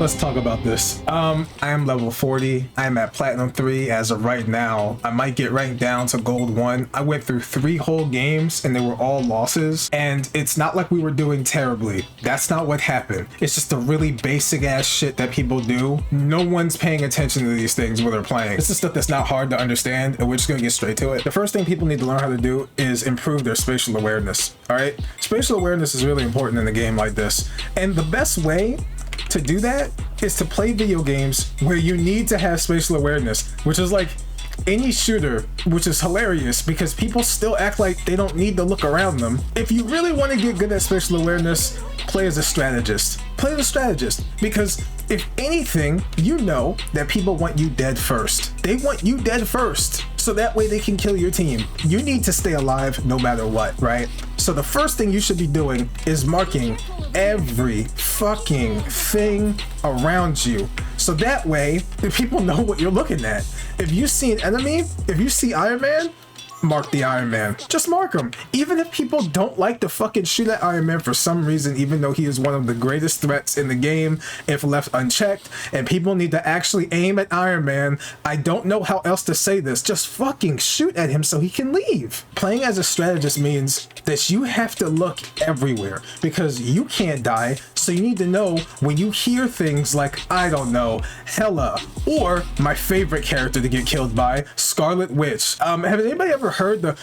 let's talk about this. I am level 40. I'm at Platinum 3 as of right now. I might get ranked down to Gold 1. I went through 3 whole games and they were all losses. And it's not like we were doing terribly. That's not what happened. It's just the really basic ass shit that people do. No one's paying attention to these things when they're playing. This is stuff that's not hard to understand, and we're just gonna get straight to it. The first thing people need to learn how to do is improve their spatial awareness. All right, spatial awareness is really important in a game like this, and the best way to do that is to play video games where you need to have spatial awareness, which is like any shooter, which is hilarious because people still act like they don't need to look around them. If you really want to get good at spatial awareness, play as a strategist. Play as a strategist, because if anything, you know that people want you dead first. They want you dead first, so that way they can kill your team. You need to stay alive no matter what, right? So the first thing you should be doing is marking every fucking thing around you, so that way the people know what you're looking at. If you see an enemy, if you see Iron Man, mark the Iron Man. Just mark him. Even if people don't like to fucking shoot at Iron Man for some reason, even though he is one of the greatest threats in the game if left unchecked, and people need to actually aim at Iron Man, I don't know how else to say this. Just fucking shoot at him so he can leave. Playing as a strategist means that you have to look everywhere because you can't die, so you need to know when you hear things like, I don't know, Hela, or my favorite character to get killed by, Scarlet Witch. Have anybody ever heard the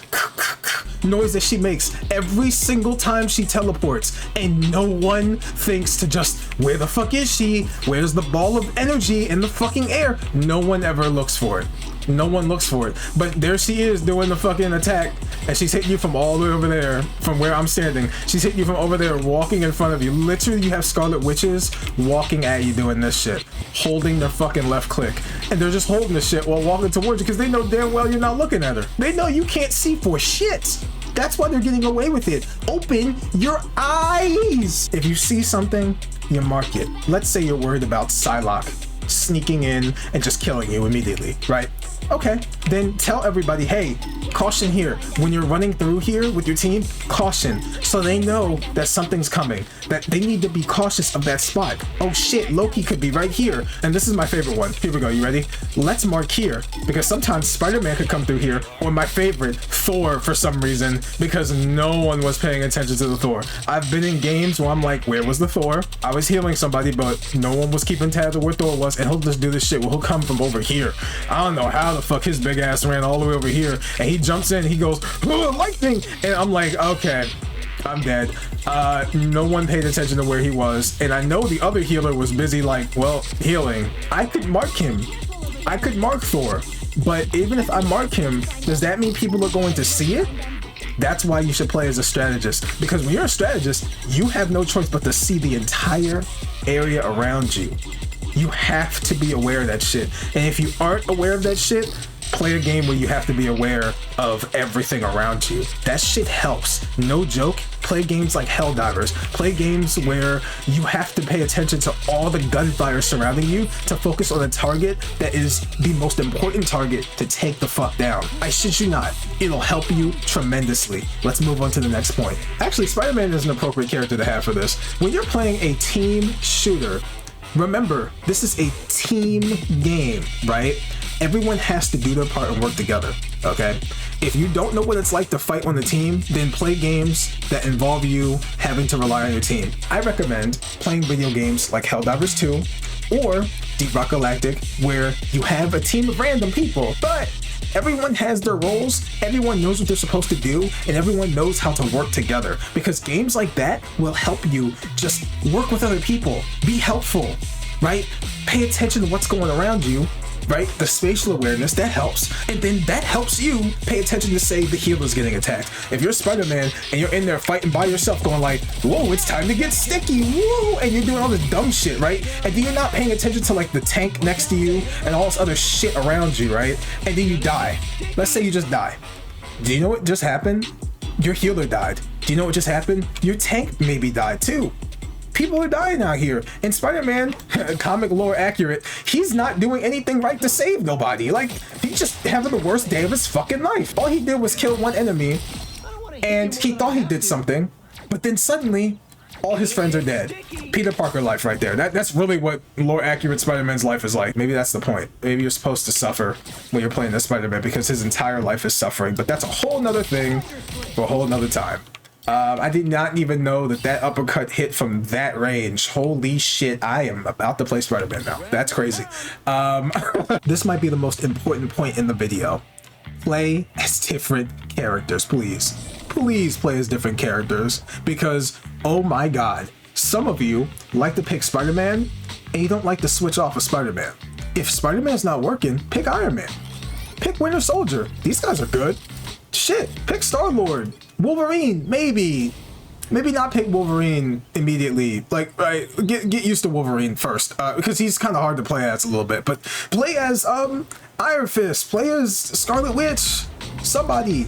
noise that she makes every single time she teleports, and no one thinks to just, where the fuck is she? Where's the ball of energy in the fucking air? No one ever looks for it. No one looks for it, but there she is doing the fucking attack, and she's hitting you from all the way over there, from where I'm standing. She's hitting you from over there, walking in front of you. Literally, you have Scarlet Witches walking at you doing this shit, holding their fucking left click, and they're just holding the shit while walking towards you because they know damn well you're not looking at her. They know you can't see for shit. That's why they're getting away with it. Open your eyes. If you see something, you mark it. Let's say you're worried about Psylocke sneaking in and just killing you immediately, right? Okay, then tell everybody, hey, caution here. When you're running through here with your team, caution, so they know that something's coming, that they need to be cautious of that spot. Oh shit, Loki could be right here. And this is my favorite one. Here we go, you ready? Let's mark here, because sometimes Spider-Man could come through here, or my favorite, Thor, for some reason, because no one was paying attention to the Thor. I've been in games where I'm like, where was the Thor? I was healing somebody, but no one was keeping tabs of where Thor was, and he'll just do this shit where he'll come from over here. I don't know how the fuck his big ass ran all the way over here, and he jumps in, he goes, lightning, and I'm like, okay, I'm dead. No one paid attention to where he was, and I know the other healer was busy, like, well, healing. I could mark him. I could mark Thor, but even if I mark him, does that mean people are going to see it? That's why you should play as a strategist, because when you're a strategist, you have no choice but to see the entire area around you. You have to be aware of that shit. And if you aren't aware of that shit, play a game where you have to be aware of everything around you. That shit helps. No joke. Play games like Helldivers. Play games where you have to pay attention to all the gunfire surrounding you to focus on a target that is the most important target to take the fuck down. I shit you not. It'll help you tremendously. Let's move on to the next point. Actually, Spider-Man is an appropriate character to have for this. When you're playing a team shooter, remember, this is a team game, right? Everyone has to do their part and work together, okay? If you don't know what it's like to fight on the team, then play games that involve you having to rely on your team. I recommend playing video games like Helldivers 2 or Deep Rock Galactic, where you have a team of random people, but everyone has their roles, everyone knows what they're supposed to do, and everyone knows how to work together, because games like that will help you just work with other people, be helpful, right? Pay attention to what's going around you, right? The spatial awareness, that helps. And then that helps you pay attention to, say, the healer's getting attacked. If you're Spider-Man and you're in there fighting by yourself going like, whoa, it's time to get sticky, whoa, and you're doing all this dumb shit, right? And then you're not paying attention to like the tank next to you and all this other shit around you, right? And then you die. Let's say you just die. Do you know what just happened? Your healer died. Do you know what just happened? Your tank maybe died too. People are dying out here, and Spider-Man, comic lore accurate, he's not doing anything right to save nobody. Like, he's just having the worst day of his fucking life. All he did was kill one enemy, and he thought he did something, but then suddenly all his friends are dead. Peter Parker life right there. That's really what lore accurate Spider-Man's life is like. Maybe that's the point. Maybe you're supposed to suffer when you're playing as Spider-Man because his entire life is suffering, but that's a whole nother thing for a whole nother time. I did not even know that uppercut hit from that range. Holy shit, I am about to play Spider-Man now. That's crazy. This might be the most important point in the video. Play as different characters, please. Please play as different characters, because, oh my god, some of you like to pick Spider-Man, and you don't like to switch off of Spider-Man. If Spider-Man's not working, pick Iron Man. Pick Winter Soldier. These guys are good. Shit, pick Star-Lord. Wolverine, maybe not pick Wolverine immediately. Like, right, get used to Wolverine first, because he's kind of hard to play as a little bit. But play as Iron Fist, play as Scarlet Witch, somebody.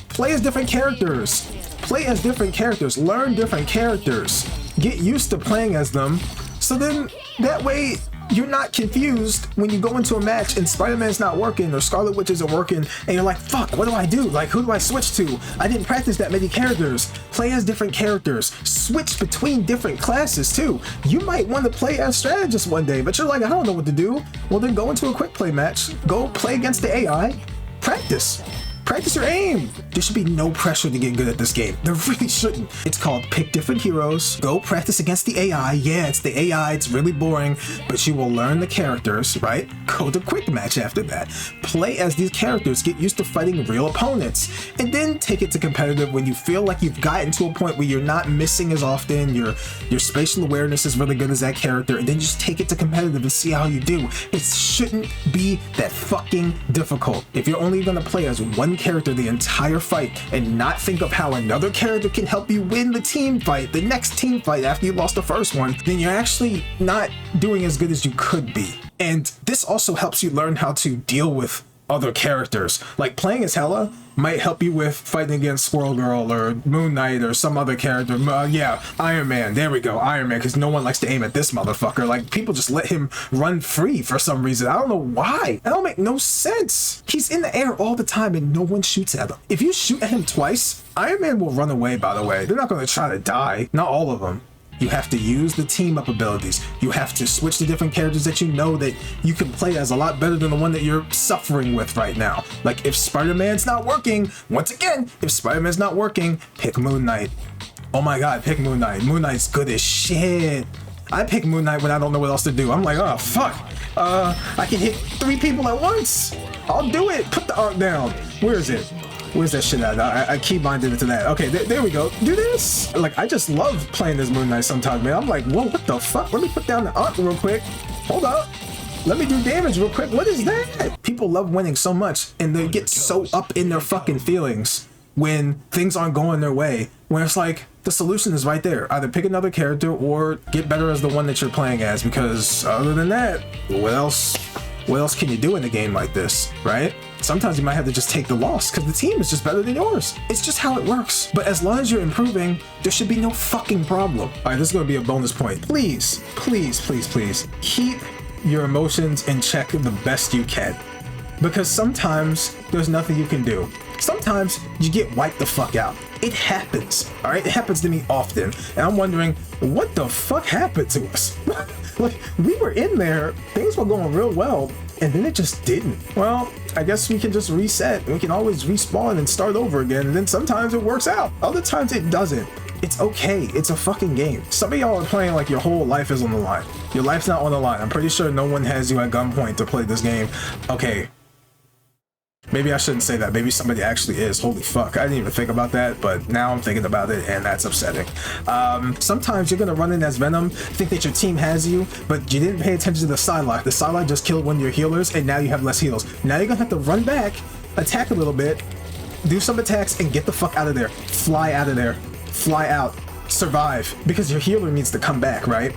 Play as different characters. Play as different characters. Learn different characters. Get used to playing as them. So then that way you're not confused when you go into a match and Spider-Man's not working or Scarlet Witch isn't working and you're like, fuck, what do I do? Like, who do I switch to? I didn't practice that many characters. Play as different characters. Switch between different classes too. You might want to play as strategist one day, but you're like, I don't know what to do. Well, then go into a quick play match. Go play against the AI. Practice. Practice your aim. There should be no pressure to get good at this game. There really shouldn't. It's called pick different heroes, go practice against the AI. Yeah, it's the AI, it's really boring, but you will learn the characters, right? Go to quick match after that. Play as these characters, get used to fighting real opponents, and then take it to competitive when you feel like you've gotten to a point where you're not missing as often, your spatial awareness is really good as that character, and then just take it to competitive and see how you do. It shouldn't be that fucking difficult. If you're only gonna play as one character the entire fight and not think of how another character can help you win the team fight, the next team fight after you lost the first one, then you're actually not doing as good as you could be. And this also helps you learn how to deal with other characters. Like playing as Hela might help you with fighting against Squirrel Girl or Moon Knight or some other character. Yeah, Iron Man. There we go, Iron Man, because no one likes to aim at this motherfucker. Like, people just let him run free for some reason. I don't know why. That don't make no sense. He's in the air all the time and no one shoots at him. If you shoot at him twice, Iron Man will run away, by the way. They're not going to try to die. Not all of them. You have to use the team up abilities. You have to switch to different characters that you know that you can play as a lot better than the one that you're suffering with right now. Like if Spider-Man's not working, once again, if Spider-Man's not working, pick Moon Knight. Oh my god, pick Moon Knight. Moon Knight's good as shit. I pick Moon Knight when I don't know what else to do. I'm like, oh fuck. I can hit 3 people at once. I'll do it. Put the arc down. Where is it? Where's that shit at? I keep minding it to that. Okay, there we go. Do this. Like, I just love playing this Moon Knight sometimes, man. I'm like, whoa, what the fuck? Let me put down the arc real quick. Hold up. Let me do damage real quick. What is that? People love winning so much, and they get so up in their fucking feelings when things aren't going their way, when it's like, the solution is right there. Either pick another character or get better as the one that you're playing as, because other than that, what else can you do in a game like this, right? Sometimes you might have to just take the loss because the team is just better than yours. It's just how it works. But as long as you're improving, there should be no fucking problem. All right, this is going to be a bonus point. Please, please, please, please keep your emotions in check the best you can. Because sometimes there's nothing you can do. Sometimes you get wiped the fuck out. It happens, all right? It happens to me often. And I'm wondering, what the fuck happened to us? Like, we were in there, things were going real well, and then it just didn't. Well, I guess we can just reset. We can always respawn and start over again, and then sometimes it works out. Other times it doesn't. It's okay. It's a fucking game. Some of y'all are playing like your whole life is on the line. Your life's not on the line. I'm pretty sure no one has you at gunpoint to play this game. Okay. Maybe I shouldn't say that. Maybe somebody actually is. Holy fuck. I didn't even think about that, but now I'm thinking about it, and that's upsetting. Sometimes you're going to run in as Venom, think that your team has you, but you didn't pay attention to the Psylocke. The Psylocke just killed one of your healers, and now you have less heals. Now you're going to have to run back, attack a little bit, do some attacks, and get the fuck out of there. Fly out of there. Fly out. Survive. Because your healer needs to come back, right?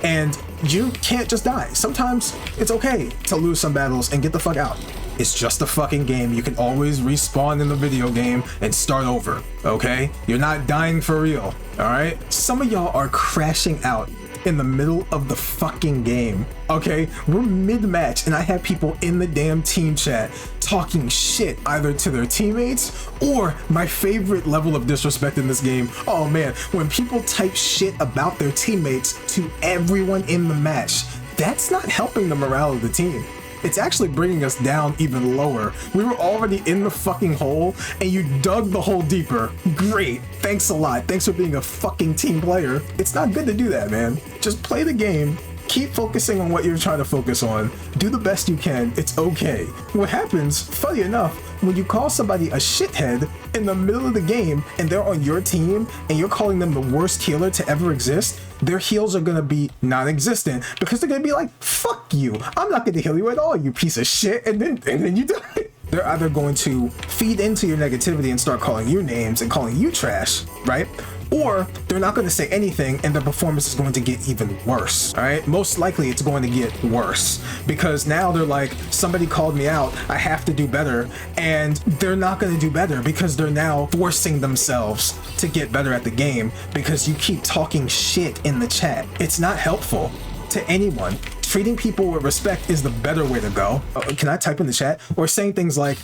And you can't just die. Sometimes it's okay to lose some battles and get the fuck out. It's just a fucking game. You can always respawn in the video game and start over, okay? You're not dying for real, all right? Some of y'all are crashing out in the middle of the fucking game, okay? We're mid-match and I have people in the damn team chat talking shit either to their teammates or my favorite level of disrespect in this game. Oh man, when people type shit about their teammates to everyone in the match, that's not helping the morale of the team. It's actually bringing us down even lower. We were already in the fucking hole and you dug the hole deeper. Great. Thanks a lot. Thanks for being a fucking team player. It's not good to do that, man. Just play the game. Keep focusing on what you're trying to focus on. Do the best you can. It's okay. What happens, funny enough, when you call somebody a shithead in the middle of the game and they're on your team and you're calling them the worst healer to ever exist, their heals are gonna be non-existent because they're gonna be like, fuck you, I'm not gonna heal you at all, you piece of shit, and then you die. They're either going to feed into your negativity and start calling you names and calling you trash, right? Or they're not going to say anything and their performance is going to get even worse, all right? Most likely it's going to get worse because now they're like, somebody called me out, I have to do better, and they're not going to do better because they're now forcing themselves to get better at the game because you keep talking shit in the chat. It's not helpful to anyone. Treating people with respect is the better way to go. Can I type in the chat? Or saying things like,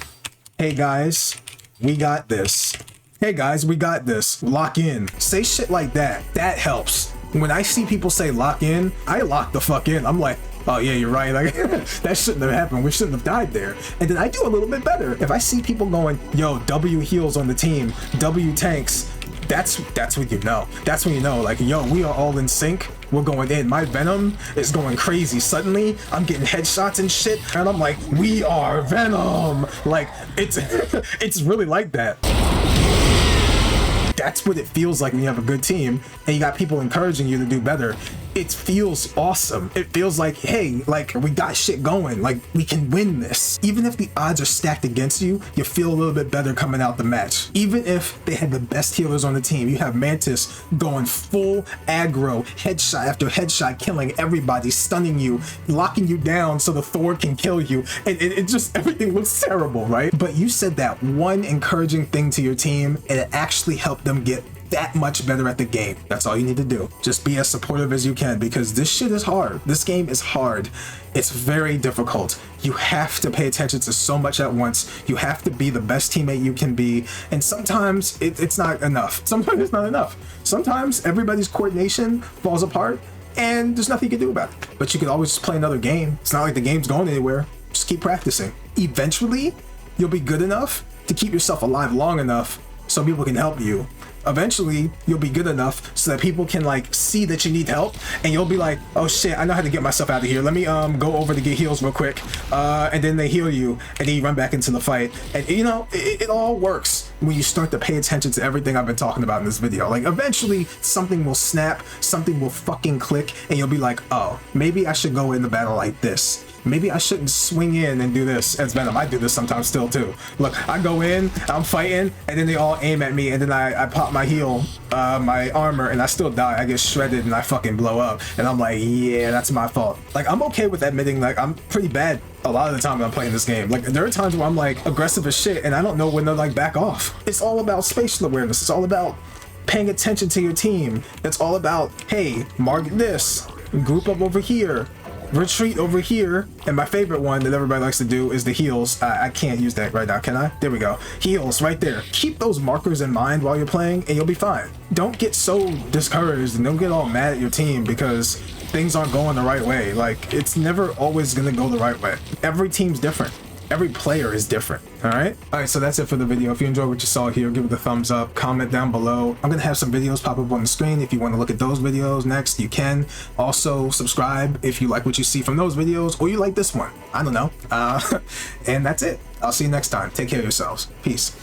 hey guys, we got this. Hey guys, we got this. Lock in. Say shit like that. That helps. When I see people say lock in, I lock the fuck in. I'm like, oh yeah, you're right. Like that shouldn't have happened. We shouldn't have died there. And then I do a little bit better. If I see people going, yo, W heals on the team, W tanks, that's when you know. That's when you know, like, yo, we are all in sync. We're going in. My Venom is going crazy. Suddenly, I'm getting headshots and shit, and I'm like, we are Venom. Like, it's really like that. That's what it feels like when you have a good team and you got people encouraging you to do better. It feels awesome. It feels like, hey, like we got shit going, like we can win this. Even if the odds are stacked against you, you feel a little bit better coming out the match. Even if they had the best healers on the team, you have Mantis going full aggro, headshot after headshot, killing everybody, stunning you, locking you down so the Thor can kill you. And it just, everything looks terrible, right? But you said that one encouraging thing to your team and it actually helped them get that much better at the game. That's all you need to do. Just be as supportive as you can because this shit is hard. This game is hard. It's very difficult. You have to pay attention to so much at once. You have to be the best teammate you can be. And sometimes it's not enough. Sometimes it's not enough. Sometimes everybody's coordination falls apart and there's nothing you can do about it. But you can always just play another game. It's not like the game's going anywhere. Just keep practicing. Eventually, you'll be good enough to keep yourself alive long enough so people can help you. Eventually, you'll be good enough so that people can like see that you need help and you'll be like, oh shit, I know how to get myself out of here. Let me go over to get heals real quick. And then they heal you and then you run back into the fight. And you know, it all works when you start to pay attention to everything I've been talking about in this video. Like eventually something will snap, something will fucking click and you'll be like, oh, maybe I should go in the battle like this. Maybe I shouldn't swing in and do this as Venom. I do this sometimes still too. Look, I go in, I'm fighting, and then they all aim at me, and then I pop my heal, my armor, and I still die. I get shredded and I fucking blow up. And I'm like, yeah, that's my fault. Like, I'm okay with admitting, like, I'm pretty bad a lot of the time when I'm playing this game. Like, there are times where I'm like aggressive as shit, and I don't know when to like back off. It's all about spatial awareness. It's all about paying attention to your team. It's all about, hey, mark this, group up over here, retreat over here, and my favorite one that everybody likes to do is the heals. I can't use that right now, can I? There we go. Heals right there. Keep those markers in mind while you're playing and you'll be fine. Don't get so discouraged and don't get all mad at your team because things aren't going the right way. Like, it's never always gonna go the right way. Every team's different. Every player is different. All right, so that's it for the video. If you enjoyed what you saw here, give it a thumbs up, comment down below. I'm gonna have some videos pop up on the screen. If you want to look at those videos next, you can. Also subscribe if you like what you see from those videos or you like this one. I don't know. And that's it. I'll see you next time. Take care of yourselves. Peace.